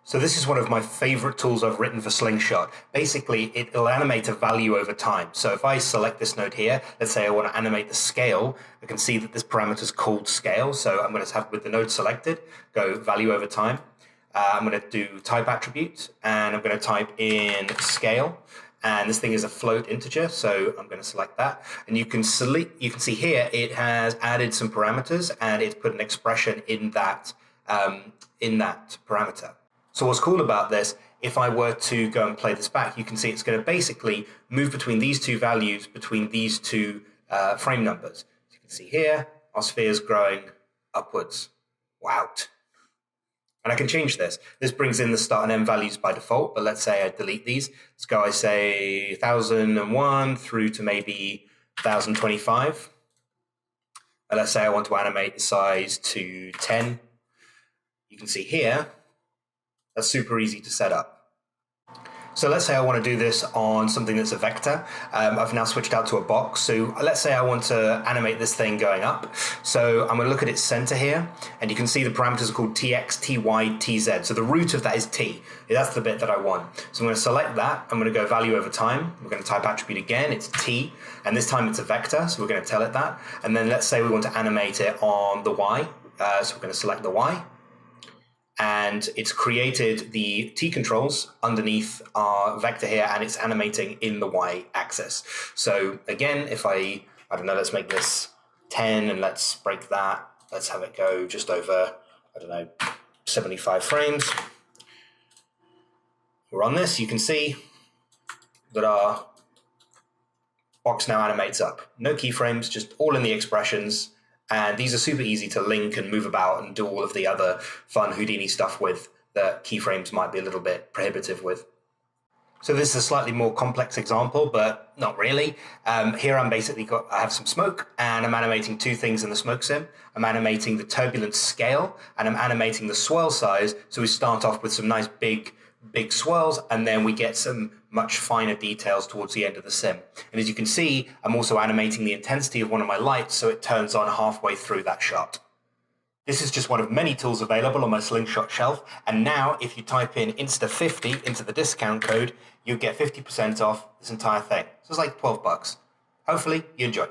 So this is one of my favorite tools I've written for Slingshot. Basically, it'll animate a value over time. So if I select this node here, let's say I want to animate the scale, I can see that this parameter is called scale. So I'm going to have, with the node selected, go value over time. I'm going to do type attribute, and I'm going to type in scale. And this thing is a float integer, so I'm going to select that. And you can see here it has added some parameters, and it's put an expression in that parameter. So what's cool about this, if I were to go and play this back, you can see it's going to basically move between these two values, between these two frame numbers. As you can see here, our sphere is growing upwards. Wow. And I can change this. This brings in the start and end values by default, but let's say I delete these. Let's go, I say 1001 through to maybe 1025. And let's say I want to animate the size to 10. You can see here, that's super easy to set up. So let's say I want to do this on something that's a vector. I've now switched out to a box. So let's say I want to animate this thing going up. So I'm going to look at its center here, and you can see the parameters are called tx, ty, tz. So the root of that is t. That's the bit that I want. So I'm going to select that. I'm going to go value over time. We're going to type attribute again. It's t, and this time it's a vector. So we're going to tell it that. And then let's say we want to animate it on the y. So we're going to select the y. And it's created the T controls underneath our vector here, and it's animating in the Y axis. So again, if I don't know, let's make this 10 and let's break that. Let's have it go just over, 75 frames. We're on this, you can see that our box now animates up. No keyframes, just all in the expressions. And these are super easy to link and move about and do all of the other fun Houdini stuff with that keyframes might be a little bit prohibitive with. So this is a slightly more complex example, but not really. Here I have some smoke, and I'm animating two things in the smoke sim. I'm animating the turbulence scale, and I'm animating the swirl size. So we start off with some nice big swirls, and then we get some much finer details towards the end of the sim. And as you can see, I'm also animating the intensity of one of my lights, so it turns on halfway through that shot. This is just one of many tools available on my Slingshot shelf, and now if you type in Insta50 into the discount code, you get 50% off this entire thing. So it's like 12 bucks. Hopefully you enjoy.